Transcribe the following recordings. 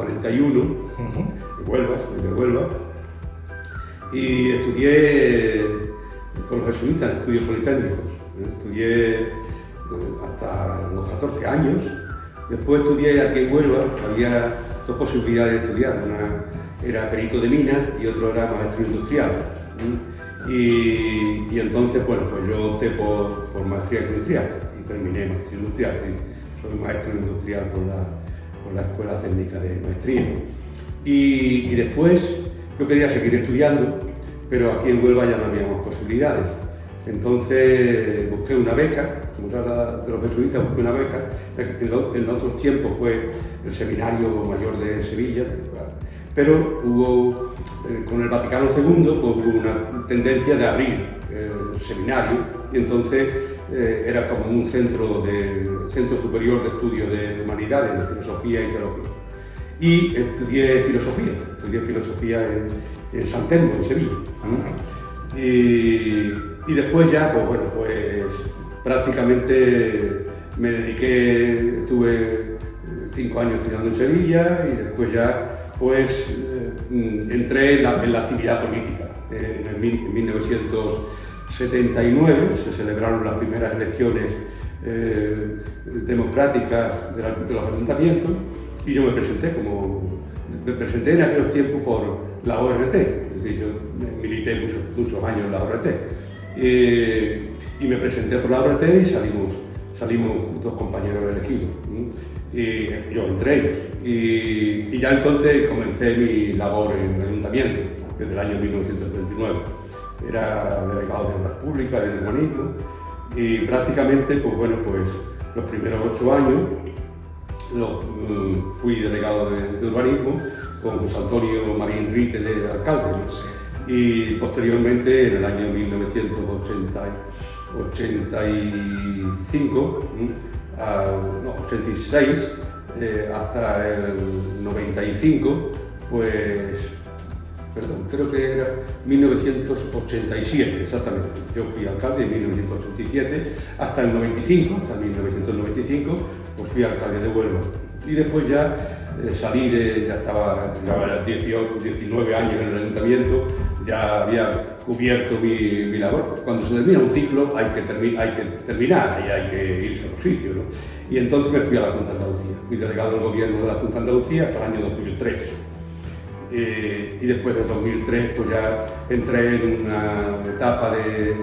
1941, de Huelva, soy de Huelva, y estudié con los jesuitas en estudios politécnicos. Estudié hasta los 14 años. Después estudié aquí en Huelva, había dos posibilidades de estudiar, una era perito de minas y otro era maestro industrial. Y entonces, bueno, pues yo opté por maestría industrial y terminé maestría industrial. Soy maestro industrial por la Escuela Técnica de Maestría. Y después yo quería seguir estudiando, pero aquí en Huelva ya no había más posibilidades. Entonces busqué una beca, como era de los jesuitas, busqué una beca. En otros tiempos fue el Seminario Mayor de Sevilla, pero hubo, con el Vaticano II, pues, hubo una tendencia de abrir el seminario, y entonces era como un centro superior de estudios de humanidades, de filosofía y teología. Y estudié filosofía en San Telmo, en Sevilla. Y después ya, pues bueno, pues prácticamente me dediqué, estuve 5 años estudiando en Sevilla y después ya pues entré en la actividad política. En 1979 se celebraron las primeras elecciones democráticas de los ayuntamientos y yo me presenté en aquellos tiempos por la ORT, es decir, yo milité muchos años en la ORT. Y me presenté por la ORT y salimos 2 compañeros elegidos. Y yo entre ellos. Y ya entonces comencé mi labor en el ayuntamiento, desde el año 1939. Era delegado de Obras Públicas, de urbanismo, y prácticamente, pues bueno, pues los primeros 8 años fui delegado de urbanismo con José Antonio María Enrique de alcalde, ¿no? Y posteriormente, en el año 86, hasta el 95, creo que era 1987 exactamente. Yo fui alcalde en 1987 hasta el 1995, pues fui alcalde de Huelva. Y después ya salí ya estaba 19 años en el ayuntamiento, ya había cubierto mi labor. Cuando se termina un ciclo hay que terminar y hay que irse a otro sitio, ¿no? Y entonces me fui a la Junta de Andalucía. Fui delegado del gobierno de la Junta de Andalucía hasta el año 2003. Y después de 2003 pues ya entré en una etapa de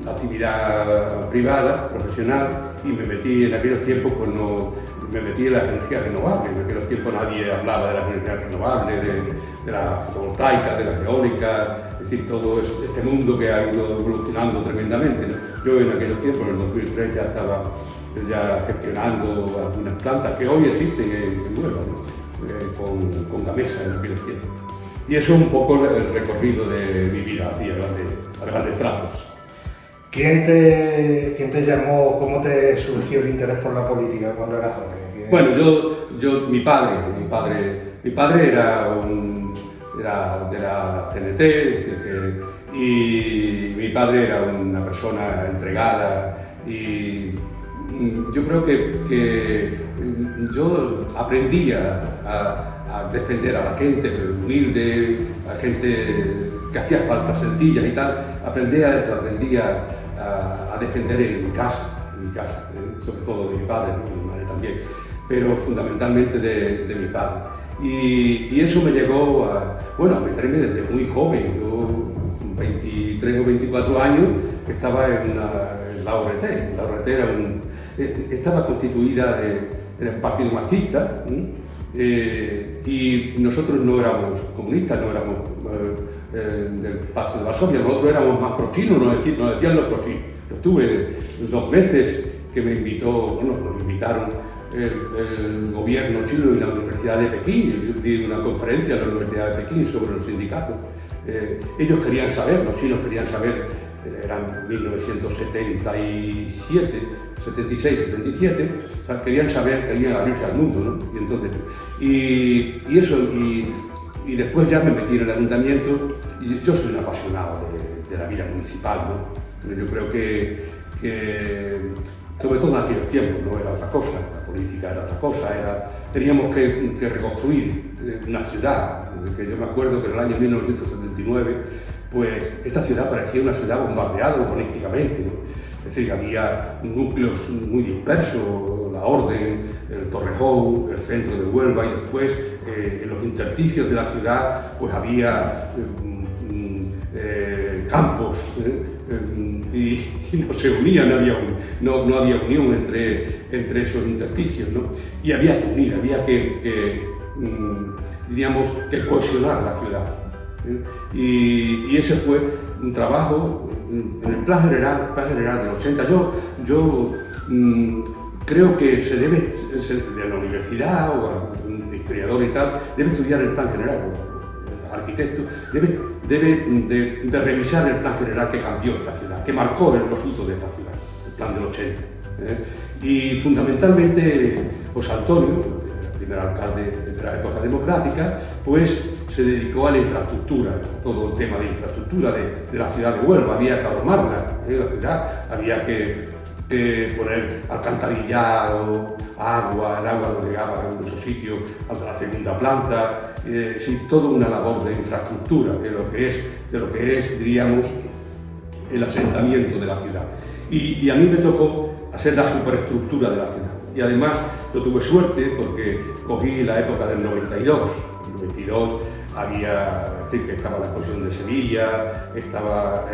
actividad privada, profesional, y me metí en aquellos tiempos, pues me metí en las energías renovables. En aquellos tiempos nadie hablaba de las energías renovables, de la fotovoltaica, de la eólica, es decir, todo este mundo que ha ido evolucionando tremendamente, ¿no? Yo en aquellos tiempos, en el 2003, ya estaba gestionando algunas plantas que hoy existen en Huelva, ¿no? Con Gamesa en aquellos tiempos. Y eso es un poco el recorrido de mi vida, así, a grandes trazos. ¿Quién te llamó? ¿Cómo te surgió el interés por la política cuando eras joven? Bueno, mi padre era de la CNT, es decir, y mi padre era una persona entregada, y yo creo que yo aprendí a defender a la gente humilde, a gente que hacía faltas sencillas y tal. Aprendí a defender en mi casa, sobre todo de mi padre, ¿no? Mi madre también, pero fundamentalmente de mi padre. Y eso me llegó a meterme desde muy joven. Yo, con 23 o 24 años, estaba en la ORT. La ORT estaba constituida en el Partido Marxista, y nosotros no éramos comunistas, no éramos del Pacto de Varsovia, nosotros éramos más prochinos, nos decían los prochinos. Yo estuve 2 veces que nos invitaron el gobierno chino y la Universidad de Pekín. Yo di una conferencia en la Universidad de Pekín sobre los sindicatos. Ellos querían saber, los chinos querían saber, eran 1977, 76, 77, o sea, querían saber, querían abrirse al mundo, ¿no? Y entonces, y después ya me metí en el ayuntamiento, y yo soy un apasionado de la vida municipal, ¿no? Yo creo que sobre todo en aquellos tiempos, no era otra cosa, la política era otra cosa, teníamos que reconstruir una ciudad, que yo me acuerdo que en el año 1979, pues esta ciudad parecía una ciudad bombardeada urbanísticamente, ¿no? Es decir, había núcleos muy dispersos, La Orden, el Torrejón, el centro de Huelva, y después en los intersticios de la ciudad pues había campos y no se unían, no había unión entre esos intersticios, ¿no? Y había que unir, había diríamos, que cohesionar la ciudad. Y ese fue un trabajo en el plan general del 80. Yo creo que se debe, de la universidad o un historiador y tal, debe estudiar el plan general, o arquitecto, debe de revisar el plan general que cambió esta ciudad, que marcó los hitos de esta ciudad, el plan del 80. Y fundamentalmente, José Antonio, el primer alcalde de la época democrática, pues se dedicó a la infraestructura, todo el tema de infraestructura de la ciudad de Huelva. Había que armarla, la ciudad, había que poner alcantarillado, agua, el agua no llegaba en muchos sitios hasta la segunda planta, sí, toda una labor de infraestructura, de lo que es, diríamos, el asentamiento de la ciudad. Y a mí me tocó hacer la superestructura de la ciudad. Y además yo tuve suerte porque cogí la época del 92. En el 92 había, es decir, que estaba la exposición de Sevilla, estaba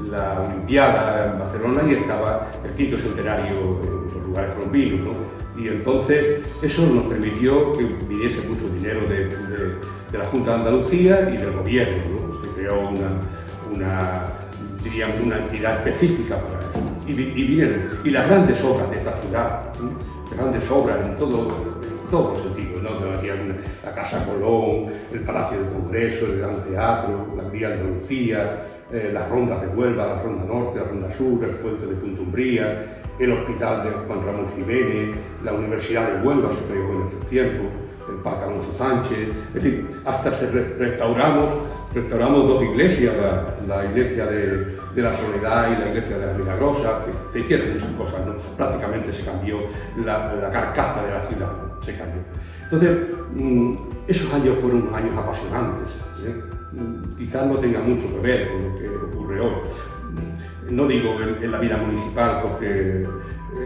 la Olimpiada en Barcelona y estaba el quinto centenario en los lugares colombinos, ¿no? Y entonces eso nos permitió que viniese mucho dinero de la Junta de Andalucía y del gobierno, ¿no? Se creó diríamos, una entidad específica para eso. Y vinieron. Y las grandes obras de esta ciudad, ¿no? Las grandes obras en todos los sentidos, ¿no? La Casa Colón, el Palacio del Congreso, el Gran Teatro, la Vía Andalucía, las rondas de Huelva, la Ronda Norte, la Ronda Sur, el puente de Punta Umbría, el Hospital de Juan Ramón Jiménez, la Universidad de Huelva se creó en estos tiempos, el Parque Alonso Sánchez, es decir, hasta restauramos dos iglesias, la iglesia de la Soledad y la iglesia de la Milagrosa, que se hicieron muchas cosas, ¿no? Prácticamente se cambió la carcasa de la ciudad, ¿no? Se cambió. Entonces, esos años fueron años apasionantes, quizás no tenga mucho que ver con lo que ocurre hoy. No digo en la vida municipal, porque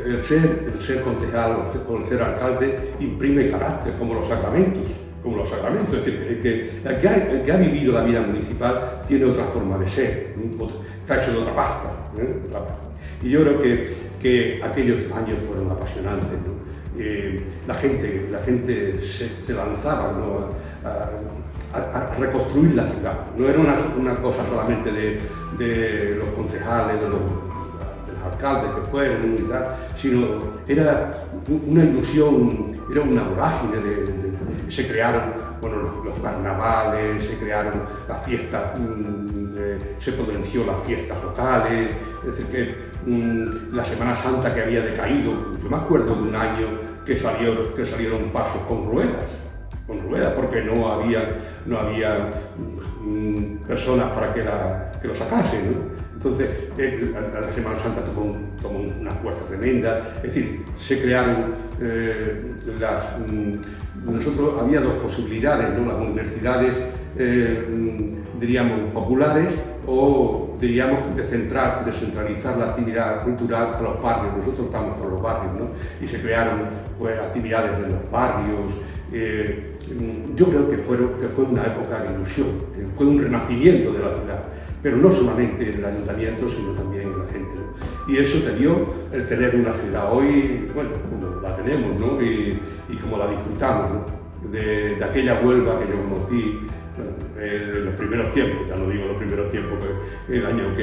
el ser concejal o el ser alcalde imprime carácter, como los sacramentos. Es decir, el que ha vivido la vida municipal tiene otra forma de ser, está hecho de otra pasta. Y yo creo que aquellos años fueron apasionantes, ¿no? La gente se lanzaba, ¿no? a reconstruir la ciudad. No era una cosa solamente de los concejales, de los alcaldes que fueron y tal, sino era una ilusión, era una vorágine se crearon, bueno, los carnavales, se crearon las fiestas, se potenció las fiestas locales, es decir, que la Semana Santa que había decaído, yo me acuerdo de un año que salieron pasos con ruedas, porque no había personas para que lo sacasen, ¿no? Entonces, la Semana Santa tomó una fuerza tremenda, es decir, se crearon nosotros había dos posibilidades, ¿no? Las universidades, diríamos, populares o, diríamos, descentralizar la actividad cultural a los barrios. Nosotros estamos por los barrios, ¿no? Y se crearon, pues, actividades en los barrios. Yo creo que fue una época de ilusión, fue un renacimiento de la ciudad, pero no solamente en el ayuntamiento, sino también en la gente, ¿no? Y eso te dio el tener una ciudad hoy, bueno, como la tenemos, ¿no? Y como la disfrutamos, ¿no? De aquella Huelva que yo conocí, bueno, en los primeros tiempos, ya no digo los primeros tiempos, el año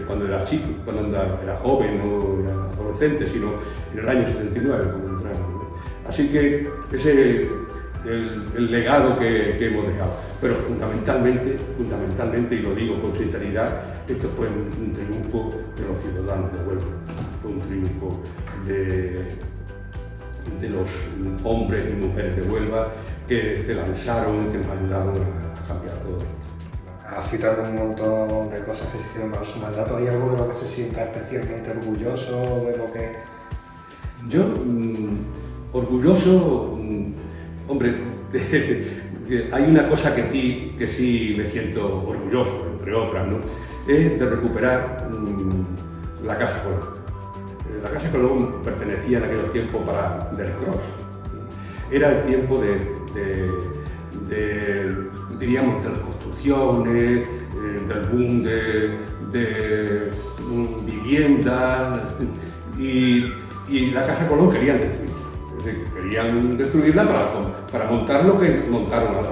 cuando era chico, cuando era joven o era adolescente, sino en el año 79 cuando entramos, ¿no? Así que ese el legado que hemos dejado. Pero fundamentalmente, y lo digo con sinceridad, esto fue un triunfo de los ciudadanos de Huelva, fue un triunfo de los hombres y mujeres de Huelva que se lanzaron y que nos ayudaron a cambiar todo esto. Has citado un montón de cosas que se hicieron bajo su mandato. ¿Hay algo de lo que se sienta especialmente orgulloso, de lo que...? Yo, orgulloso, hombre, hay una cosa que sí me siento orgulloso, entre otras, ¿no? Es de recuperar la Casa Colón. La Casa Colón pertenecía en aquellos tiempos del Cross. Era el tiempo diríamos, de las construcciones, del boom de viviendas, y la Casa Colón querían destruir. Es decir, querían destruirla para montar lo que montaron al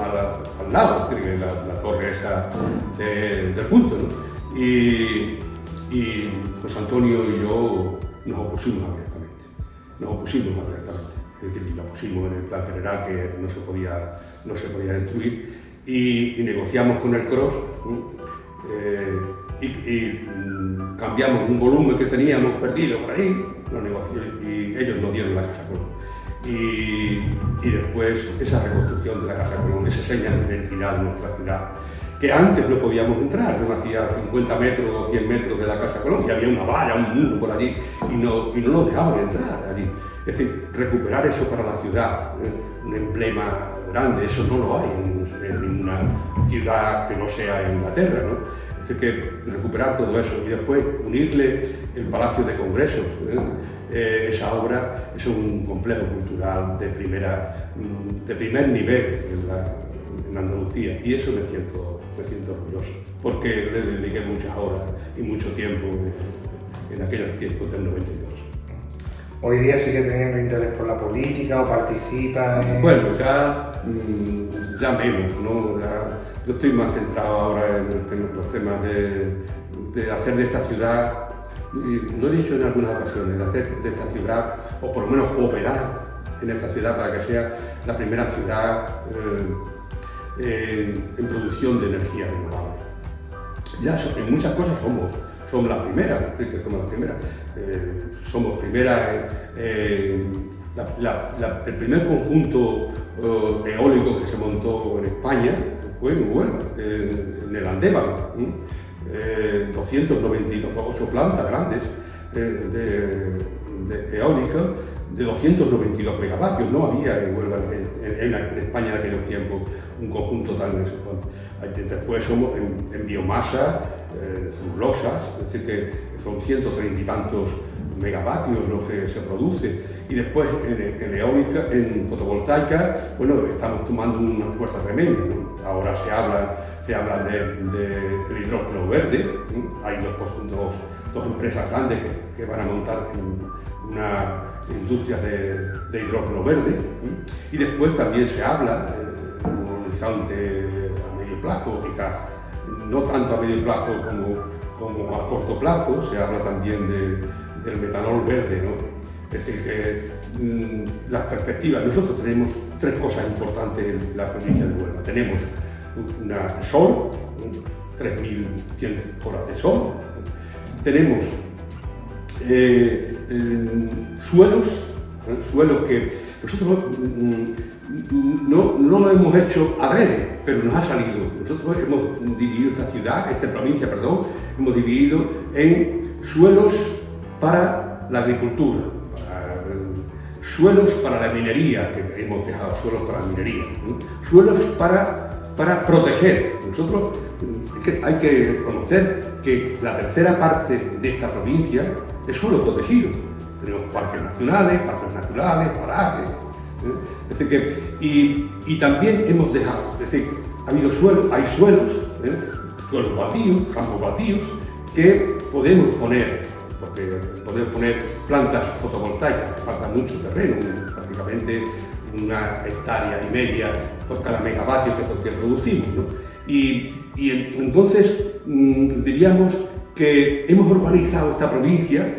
lado, es decir, la torre esa del punto, ¿no? Y José Antonio y yo nos opusimos abiertamente. Es decir, la pusimos en el plan general que no se podía destruir, y negociamos con el Cross, y cambiamos un volumen que teníamos perdido por ahí, lo negoció, y ellos nos dieron la Casa Colón. Y después esa reconstrucción de la Casa Colón, esa señal de identidad de nuestra ciudad, que antes no podíamos entrar. Yo nacía a 50 metros o 100 metros de la Casa Colón y había una valla, un muro por allí, y no nos dejaban entrar allí. Es decir, recuperar eso para la ciudad, un emblema grande, eso no lo hay en ninguna ciudad que no sea en Inglaterra, ¿no? Es decir, que recuperar todo eso y después unirle el Palacio de Congresos. Esa obra es un complejo cultural de primer nivel en Andalucía, y eso me siento orgulloso, porque le dediqué muchas horas y mucho tiempo en aquellos tiempos del 92. ¿Hoy día sigue teniendo interés por la política o participa en...? Bueno, ya menos, ¿no? Yo estoy más centrado ahora en los temas de hacer de esta ciudad, y lo he dicho en algunas ocasiones, de hacer de esta ciudad, o por lo menos cooperar en esta ciudad para que sea la primera ciudad en producción de energía renovable. Ya en muchas cosas somos las primeras, somos primeras, el primer conjunto eólico que se montó en España fue en Huelva, en el Andévalo, 298 plantas grandes de eólica, de 292 megavatios. No había en Huelva, en España en aquellos tiempos, un conjunto tan eso. Después somos en biomasa, celulosas, es decir, que son 130 y tantos megavatios lo que se produce. Y después en eólica, en fotovoltaica, bueno, estamos tomando una fuerza tremenda, ¿no? Ahora se habla del hidrógeno verde, ¿no? Hay dos empresas grandes que van a montar una industria de hidrógeno verde, ¿no? Y después también se habla un horizonte a medio plazo, quizás no tanto a medio plazo como a corto plazo, se habla también del metanol verde, ¿no? Es decir, que las perspectivas, nosotros tenemos tres cosas importantes en la provincia de Huelva. Tenemos sol, 3.100 horas de sol, tenemos suelos que nosotros no lo hemos hecho adrede, pero nos ha salido. Nosotros hemos dividido esta provincia, hemos dividido en suelos para la agricultura, suelos para la minería, que hemos dejado suelos para la minería, suelos para proteger. Nosotros hay que conocer que la tercera parte de esta provincia es suelo protegido. Tenemos parques nacionales, parajes. Es decir, que, y también hemos dejado, es decir, hay suelos baldíos, campos baldíos, que podemos poner plantas fotovoltaicas. Falta mucho terreno, prácticamente 1,5 hectáreas por cada megavatio que producimos, ¿no? Y entonces diríamos que hemos organizado esta provincia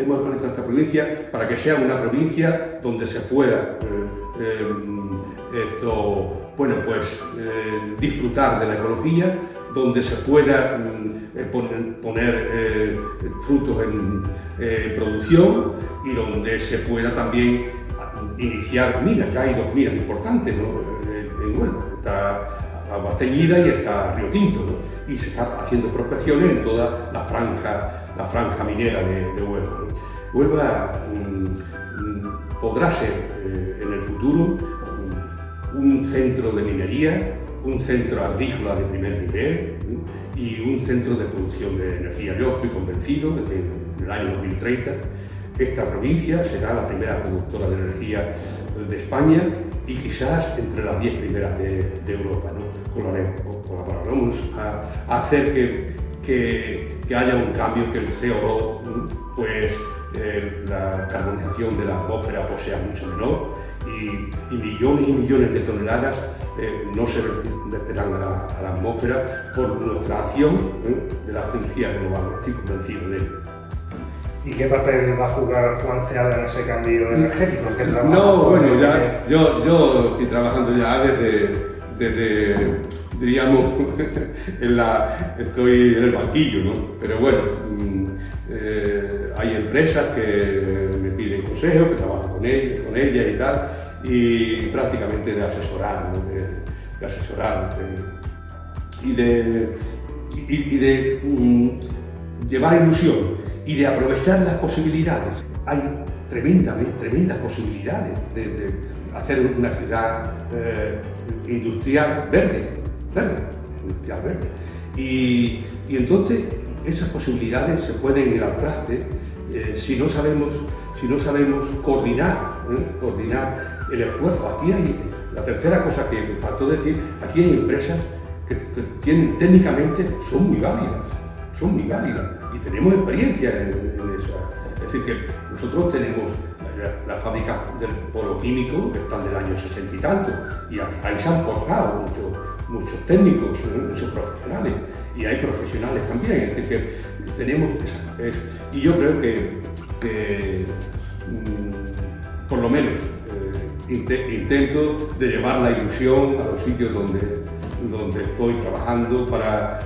para que sea una provincia donde se pueda disfrutar de la ecología, donde se pueda poner frutos en producción, y donde se pueda también iniciar minas. Ya hay 2 minas importantes, ¿no? En Huelva. Está Agua Teñida y está Río Tinto, ¿no? Y se está haciendo prospecciones en toda la franja minera de Huelva, ¿no? Huelva, podrá ser en el futuro un centro de minería, un centro agrícola de primer nivel y un centro de producción de energía. Yo estoy convencido de que en el año 2030 esta provincia será la primera productora de energía de España y quizás entre las 10 primeras de Europa, ¿no? Colaboraremos a hacer que haya un cambio, que el CO2, pues la carbonización de la atmósfera pues, sea mucho menor y millones y millones de toneladas no se verterán a la atmósfera por nuestra acción de las energías renovables. Estoy convencido de ello. ¿Y qué papel va a jugar Juan Ceada en ese cambio energético? No, bueno, ya, yo estoy trabajando ya desde diríamos, estoy en el banquillo, ¿no? Pero bueno, hay empresas que me piden consejos, que trabajo con ellas y tal, y prácticamente de asesorar, ¿no? de asesorar y de llevar ilusión y de aprovechar las posibilidades. Hay tremendas posibilidades de hacer una ciudad industrial verde. Y entonces esas posibilidades se pueden ir al traste si no sabemos coordinar el esfuerzo. Aquí hay la tercera cosa que me faltó decir, aquí hay empresas que tienen técnicamente son muy válidas y tenemos experiencia en eso. Es decir, que nosotros tenemos las fábricas del polo químico que están del año 60 y tanto, y ahí se han forjado muchos técnicos, muchos profesionales, y hay profesionales también. Es decir, que tenemos y yo creo que por lo menos intento de llevar la ilusión a los sitios donde estoy trabajando para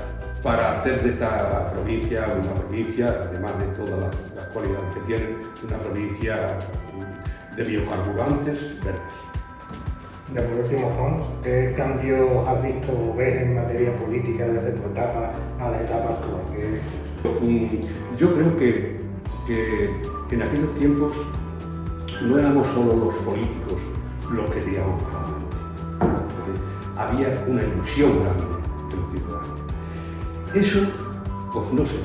hacer de esta provincia una provincia, además de todas las cualidades que tiene, una provincia de biocarburantes verdes. Ya por último, Juan, ¿qué cambios has visto o ves en materia política desde tu etapa a la etapa actual? Yo creo que en aquellos tiempos no éramos solo los políticos los que tirábamos para adelante. Había una ilusión grande de los ciudadanos. Eso, pues no sé,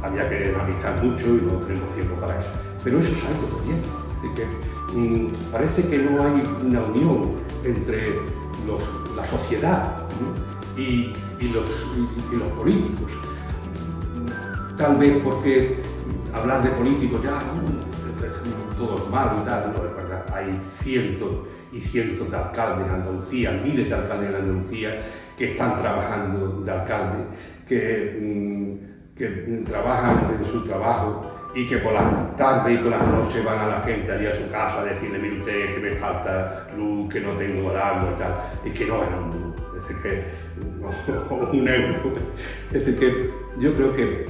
había que analizar mucho y no tenemos tiempo para eso. Pero eso es algo también. Parece que no hay una unión entre la sociedad y los políticos. Tal vez porque hablar de políticos ya, todo es malo y tal, no es verdad. Hay cientos y cientos de alcaldes en Andalucía, miles de alcaldes en Andalucía que están trabajando de alcalde, que trabajan en su trabajo y que por las tardes y por las noches van a la gente allí a su casa a decirle, mire usted que me falta luz, que no tengo agua y tal, y que no ganan un duro, es decir, que un euro. Es decir, que yo creo que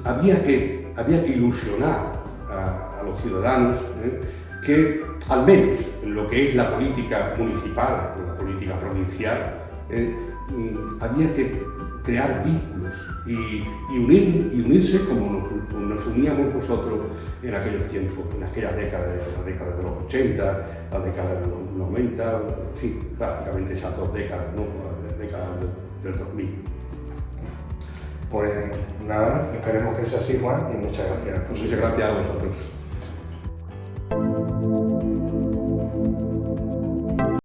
había que ilusionar a los ciudadanos que al menos en lo que es la política municipal o la política provincial había que crear vínculos y unirse como nos uníamos nosotros en aquellos tiempos, en aquellas décadas, la década de los 80, la década de los 90, en fin, prácticamente esas dos décadas, ¿no? La década del 2000. Pues nada, esperemos que sea así, Juan, y muchas gracias. Muchas gracias a vosotros.